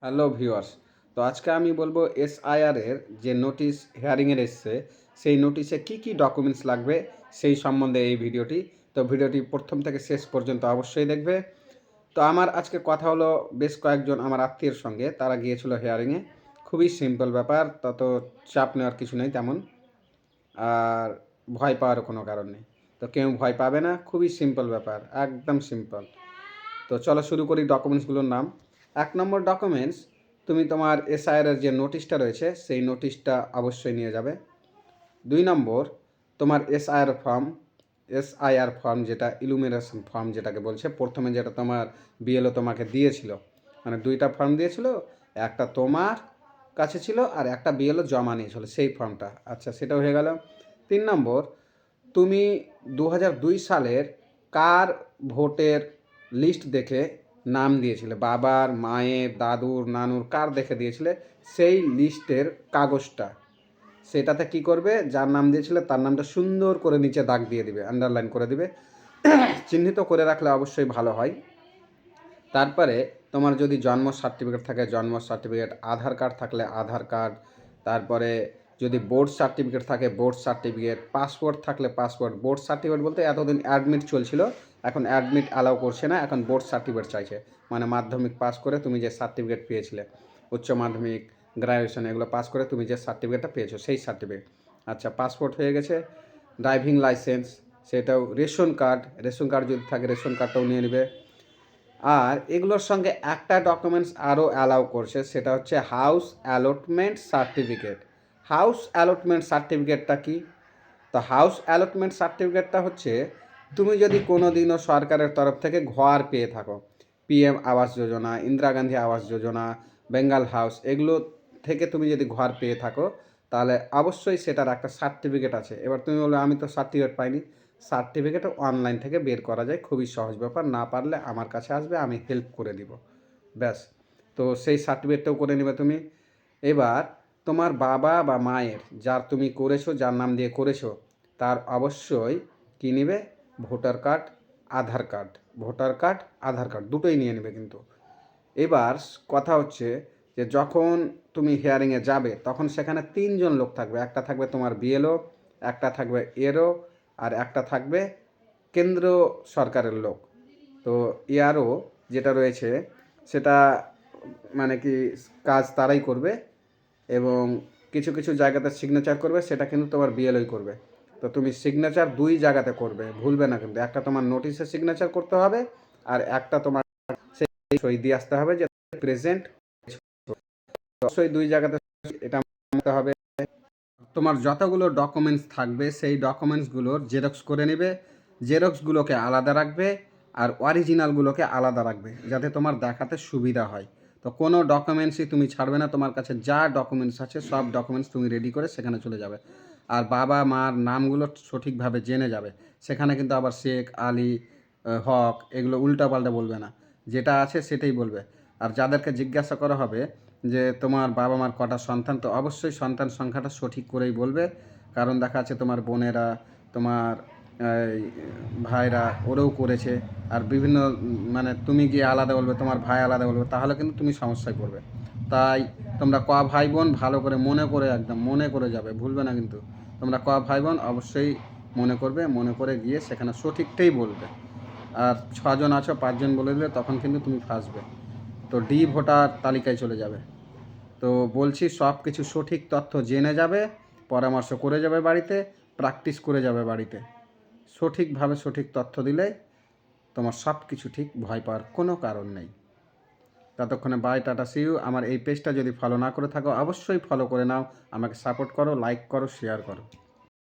Hello viewers. তো আজকে আমি বলবো এসআইআর এর যে নোটিশ হিয়ারিংয়ের এসছে, সেই নোটিশে কি কি ডকুমেন্টস লাগবে সেই সম্বন্ধে এই ভিডিওটি। তো ভিডিওটি প্রথম থেকে শেষ পর্যন্ত অবশ্যই দেখবে। তো আমার আজকে কথা হলো বেশ কয়েকজন আমার আত্মীয়ের সঙ্গে, তারা গিয়েছিল হিয়ারিংয়ে। খুবই সিম্পল ব্যাপার, তত চাপ নেওয়ার কিছু নেই তেমন, আর ভয় পাওয়ারও কোনো কারণ নেই। তো কেউ ভয় পাবে না, খুবই সিম্পল ব্যাপার, একদম সিম্পল। তো চলো শুরু করি ডকুমেন্টসগুলোর নাম। 1 নম্বর ডকুমেন্টস, তুমি তোমার এসআইআর এর যে নোটিশটা রয়েছে সেই নোটিশটা অবশ্যই নিয়ে যাবে। 2 নম্বর, তোমার এসআইআর ফর্ম যেটা ইলুমিনেশন ফর্ম যেটাকে বলছে, প্রথমে যেটা তোমার বিএলও তোমাকে দিয়েছিল, মানে 2টা ফর্ম দিয়েছিল, একটা তোমার কাছে ছিল আর একটা বিএলও জমা নিয়েছিল সেই ফর্মটা। আচ্ছা, সেটা হয়ে গেল। 3 নম্বর, তুমি 2002 সালের কার ভোটের লিস্ট দেখে নাম দিয়েছিলে, বাবার, মায়ের, দাদুর, নানুর, কার দেখে দিয়েছিলে সেই লিস্টের কাগজটা, সেটাতে কি করবে, যার নাম দিয়েছিলে তার নামটা সুন্দর করে নিচে দাগ দিয়ে দিবে, আন্ডারলাইন করে দিবে, চিহ্নিত করে রাখলে অবশ্যই ভালো হয়। তারপরে তোমার যদি জন্ম সার্টিফিকেট থাকে জন্ম সার্টিফিকেট, আধার কার্ড থাকলে আধার কার্ড, তারপরে যদি বোর্ড সার্টিফিকেট থাকে বোর্ড সার্টিফিকেট, পাসপোর্ট থাকলে পাসপোর্ট। বোর্ড সার্টিফিকেট বলতে এতদিন অ্যাডমিট চলছিল, এখন অ্যাডমিট অ্যালাউ করছে না, এখন বোর্ড সার্টিফিকেট চাইছে, মানে মাধ্যমিক পাস করে তুমি যে সার্টিফিকেট পেয়েছিলে, উচ্চ মাধ্যমিক, গ্র্যাজুয়েশন এগুলো পাস করে তুমি যে সার্টিফিকেটটা পেয়েছো সেই সার্টিফিকেট। আচ্ছা, পাসপোর্ট হয়ে গেছে। ড্রাইভিং লাইসেন্স, সেটাও। রেশন কার্ড যদি থাকে রেশন কার্ডটাও নিয়ে নেবে। আর এগুলোর সঙ্গে একটা ডকুমেন্টস আরও অ্যালাউ করছে, সেটা হচ্ছে house allotment certificate. House allotment সার্টিফিকেটটা কি? তো হাউস অ্যালটমেন্ট সার্টিফিকেটটা হচ্ছে, তুমি যদি কোনো দিনও সরকারের তরফ থেকে ঘর পেয়ে থাকো, পিএম আবাস যোজনা, ইন্দিরা গান্ধী আবাস যোজনা, বেঙ্গল হাউস, এগুলো থেকে তুমি যদি ঘর পেয়ে থাকো, তাহলে অবশ্যই সেটার একটা সার্টিফিকেট আছে। এবার তুমি বলো আমি তো সার্টিফিকেট পাইনি, সার্টিফিকেট অনলাইন থেকে বের করা যায়, খুবই সহজ ব্যাপার। না পারলে আমার কাছে আসবে, আমি হেল্প করে দিব, ব্যাস। তো সেই সার্টিফিকেটটাও করে নেবে তুমি। এবার তোমার বাবা বা মায়ের, যার তুমি করেছো, যার নাম দিয়ে করেছো, তার অবশ্যই কী নেবে, ভোটার কার্ড, আধার কার্ড। ভোটার কার্ড, আধার কার্ড দুটোই নিয়ে নেবে কিন্তু। এবার কথা হচ্ছে যে যখন তুমি হিয়ারিংয়ে যাবে তখন সেখানে 3জন লোক থাকবে, একটা থাকবে তোমার বিএলও, একটা থাকবে এরও, আর একটা থাকবে কেন্দ্র সরকারের লোক। তো এআরও যেটা রয়েছে সেটা মানে কি কাজ তারাই করবে, এবং কিছু কিছু জায়গাতে সিগনেচার করবে, সেটা কিন্তু তোমার বিএলওই করবে। তো তুমি সিগনেচার 2 জায়গাতে করবে, ভুলবে না কিন্তু। একটা তোমার নোটিশে সিগনেচার করতে হবে, আর একটা তোমার সেই সই দিয়ে আসতে হবে যে প্রেজেন্ট। অবশ্যই 2 জায়গাতে এটা মানতে হবে। তোমার যতগুলো ডকুমেন্টস থাকবে সেই ডকুমেন্টসগুলোর জেরক্স করে নেবে, জেরক্সগুলোকে আলাদা রাখবে আর অরিজিনালগুলোকে আলাদা রাখবে, যাতে তোমার দেখাতে সুবিধা হয়। তো কোনো ডকুমেন্টসই তুমি ছাড়বে না, তোমার কাছে যা ডকুমেন্টস আছে সব ডকুমেন্টস তুমি রেডি করে সেখানে চলে যাবে। আর বাবা মার নামগুলো সঠিকভাবে জেনে যাবে, সেখানে কিন্তু আবার শেখ, আলী, হক এগুলো উল্টাপাল্টা বলবে না, যেটা আছে সেটাই বলবে। আর যাদেরকে জিজ্ঞাসা করা হবে যে তোমার বাবা মার কটা সন্তান, তো অবশ্যই সন্তান সংখ্যাটা সঠিক করেই বলবে। কারণ দেখা যাচ্ছে তোমার বোনেরা, তোমার ভাইরা ওরাও করেছে, আর বিভিন্ন মানে তুমি গিয়ে আলাদা বলবে, তোমার ভাই আলাদা বলবে, তাহলে কিন্তু তুমি সমস্যায় পড়বে। তাই তোমরা ভাই বোন ভালো করে মনে করে, একদম মনে করে যাবে, ভুলবে না কিন্তু। তোমরা ভাই বোন অবশ্যই মনে করবে, মনে করে গিয়ে সেখানে সঠিকটাই বলবে। আর 6জন আছো, 5জন বলে দিলে তখন কিন্তু তুমি ফাঁসবে, তো ডি ভোটার তালিকায় চলে যাবে। তো বলছি সব কিছু সঠিক তথ্য জেনে যাবে, পরামর্শ করে যাবে বাড়িতে, প্র্যাকটিস করে যাবে বাড়িতে। সঠিকভাবে সঠিক তথ্য দিলে তোমার সব কিছু ঠিক, ভয় পাওয়ার কোনো কারণ নেই। ততক্ষণে বাই, টাটা, সি ইউ। আমার এই পেজটা যদি ফলো না করে থাকো অবশ্যই ফলো করে নাও, আমাকে সাপোর্ট করো, লাইক করো, শেয়ার করো।